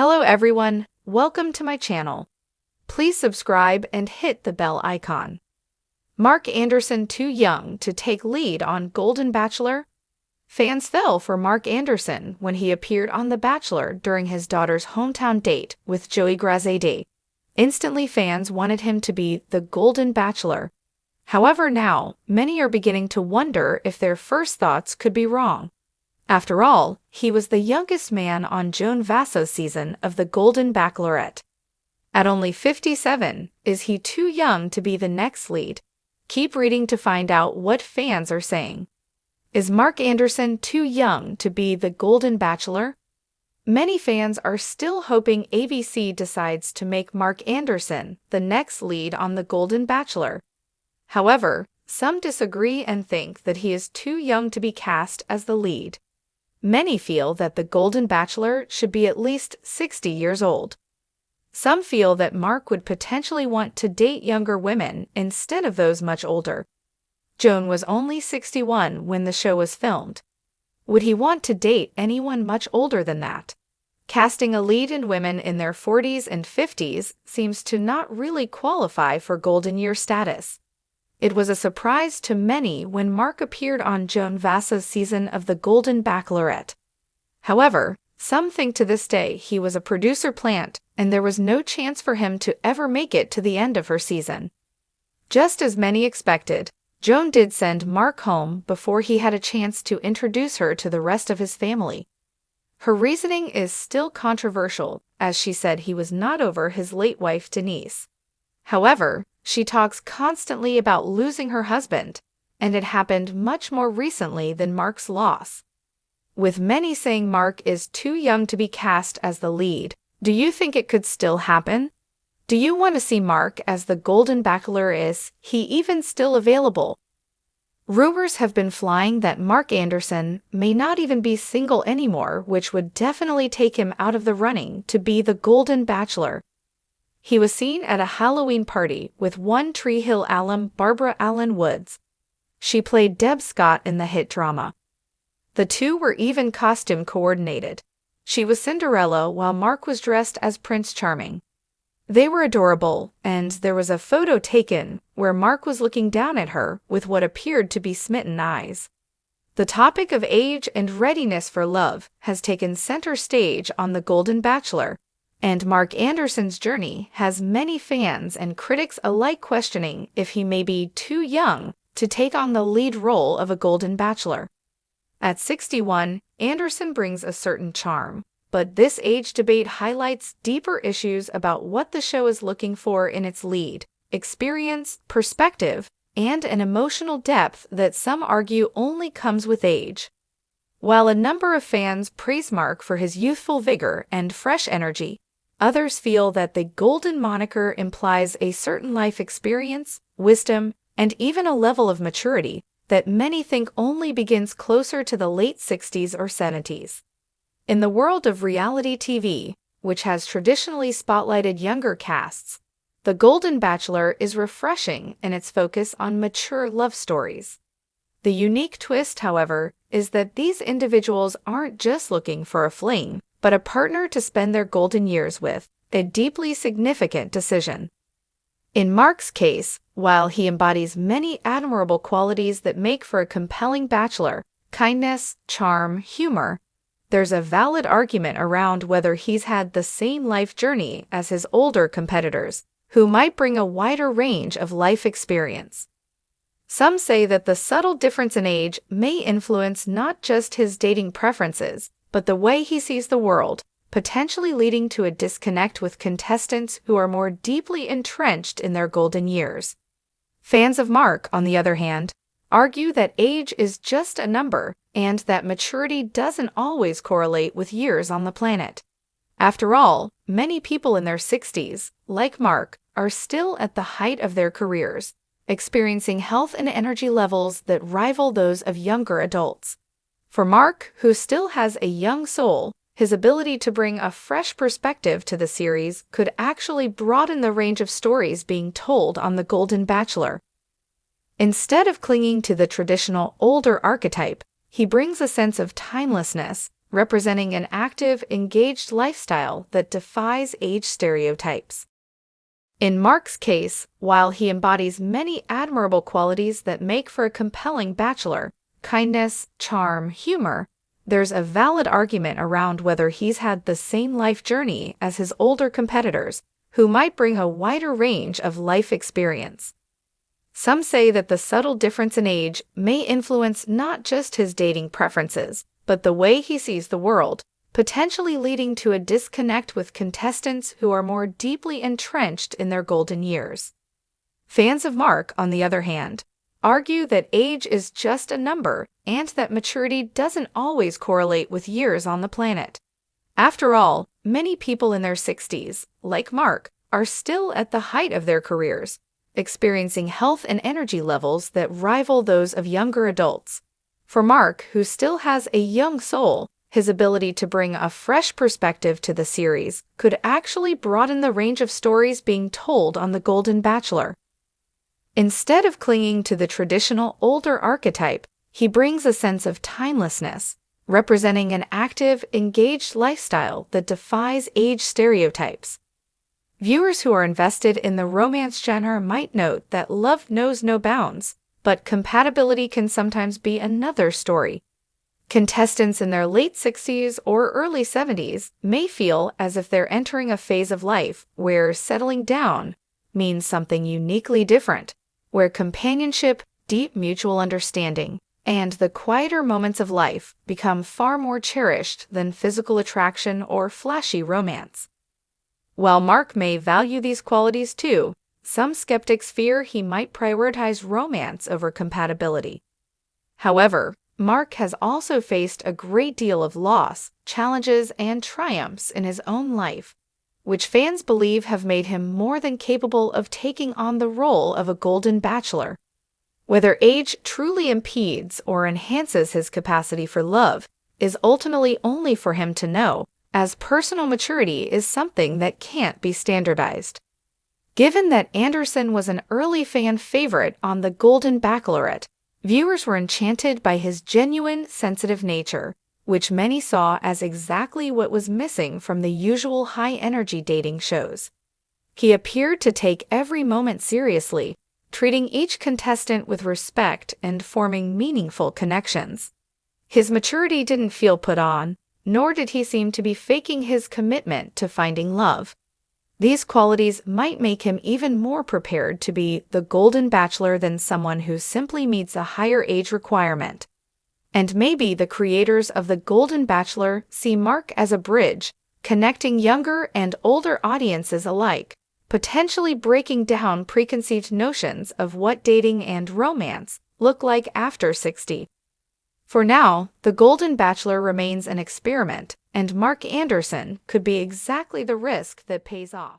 Hello everyone, welcome to my channel. Please subscribe and hit the bell icon. Mark Anderson too young to take lead on Golden Bachelor? Fans fell for Mark Anderson when he appeared on The Bachelor during his daughter's hometown date with Joey Grazade. Instantly fans wanted him to be the Golden Bachelor. However, now, many are beginning to wonder if their first thoughts could be wrong. After all, he was the youngest man on Joan Vasso's season of The Golden Bachelorette. At only 57, is he too young to be the next lead? Keep reading to find out what fans are saying. Is Mark Anderson too young to be the Golden Bachelor? Many fans are still hoping ABC decides to make Mark Anderson the next lead on The Golden Bachelor. However, some disagree and think that he is too young to be cast as the lead. Many feel that the Golden Bachelor should be at least 60 years old. Some feel that Mark would potentially want to date younger women instead of those much older. Joan was only 61 when the show was filmed. Would he want to date anyone much older than that? Casting a lead in women in their 40s and 50s seems to not really qualify for golden year status. It was a surprise to many when Mark appeared on Joan Vasso's season of The Golden Bachelorette. However, some think to this day he was a producer plant and there was no chance for him to ever make it to the end of her season. Just as many expected, Joan did send Mark home before he had a chance to introduce her to the rest of his family. Her reasoning is still controversial, as she said he was not over his late wife Denise. However, she talks constantly about losing her husband, and it happened much more recently than Mark's loss. With many saying Mark is too young to be cast as the lead, do you think it could still happen? Do you want to see Mark as the Golden Bachelor? Is he even still available? Rumors have been flying that Mark Anderson may not even be single anymore, which would definitely take him out of the running to be the Golden Bachelor. He was seen at a Halloween party with One Tree Hill alum Barbara Alyn Woods. She played Deb Scott in the hit drama. The two were even costume coordinated. She was Cinderella while Mark was dressed as Prince Charming. They were adorable, and there was a photo taken where Mark was looking down at her with what appeared to be smitten eyes. The topic of age and readiness for love has taken center stage on The Golden Bachelor, and Mark Anderson's journey has many fans and critics alike questioning if he may be too young to take on the lead role of a Golden Bachelor. At 61, Anderson brings a certain charm, but this age debate highlights deeper issues about what the show is looking for in its lead: experience, perspective, and an emotional depth that some argue only comes with age. While a number of fans praise Mark for his youthful vigor and fresh energy, others feel that the Golden moniker implies a certain life experience, wisdom, and even a level of maturity that many think only begins closer to the late 60s or 70s. In the world of reality TV, which has traditionally spotlighted younger casts, The Golden Bachelor is refreshing in its focus on mature love stories. The unique twist, however, is that these individuals aren't just looking for a fling, but a partner to spend their golden years with, a deeply significant decision. In Mark's case, while he embodies many admirable qualities that make for a compelling bachelor, kindness, charm, humor, there's a valid argument around whether he's had the same life journey as his older competitors, who might bring a wider range of life experience. Some say that the subtle difference in age may influence not just his dating preferences, but the way he sees the world, potentially leading to a disconnect with contestants who are more deeply entrenched in their golden years. Fans of Mark, on the other hand, argue that age is just a number and that maturity doesn't always correlate with years on the planet. After all, many people in their 60s, like Mark, are still at the height of their careers, experiencing health and energy levels that rival those of younger adults. For Mark, who still has a young soul, his ability to bring a fresh perspective to the series could actually broaden the range of stories being told on The Golden Bachelor. Instead of clinging to the traditional older archetype, he brings a sense of timelessness, representing an active, engaged lifestyle that defies age stereotypes. In Mark's case, while he embodies many admirable qualities that make for a compelling bachelor, kindness, charm, humor, there's a valid argument around whether he's had the same life journey as his older competitors, who might bring a wider range of life experience. Some say that the subtle difference in age may influence not just his dating preferences, but the way he sees the world, potentially leading to a disconnect with contestants who are more deeply entrenched in their golden years. Fans of Mark, on the other hand, argue that age is just a number and that maturity doesn't always correlate with years on the planet. After all, many people in their 60s, like Mark, are still at the height of their careers, experiencing health and energy levels that rival those of younger adults. For Mark, who still has a young soul, his ability to bring a fresh perspective to the series could actually broaden the range of stories being told on The Golden Bachelor. Instead of clinging to the traditional older archetype, he brings a sense of timelessness, representing an active, engaged lifestyle that defies age stereotypes. Viewers who are invested in the romance genre might note that love knows no bounds, but compatibility can sometimes be another story. Contestants in their late 60s or early 70s may feel as if they're entering a phase of life where settling down means something uniquely different, where companionship, deep mutual understanding, and the quieter moments of life become far more cherished than physical attraction or flashy romance. While Mark may value these qualities too, some skeptics fear he might prioritize romance over compatibility. However, Mark has also faced a great deal of loss, challenges, and triumphs in his own life, which fans believe have made him more than capable of taking on the role of a Golden Bachelor. Whether age truly impedes or enhances his capacity for love is ultimately only for him to know, as personal maturity is something that can't be standardized. Given that Anderson was an early fan favorite on The Golden Bachelorette, viewers were enchanted by his genuine, sensitive nature, which many saw as exactly what was missing from the usual high-energy dating shows. He appeared to take every moment seriously, treating each contestant with respect and forming meaningful connections. His maturity didn't feel put on, nor did he seem to be faking his commitment to finding love. These qualities might make him even more prepared to be the Golden Bachelor than someone who simply meets a higher age requirement. And maybe the creators of The Golden Bachelor see Mark as a bridge, connecting younger and older audiences alike, potentially breaking down preconceived notions of what dating and romance look like after 60. For now, The Golden Bachelor remains an experiment, and Mark Anderson could be exactly the risk that pays off.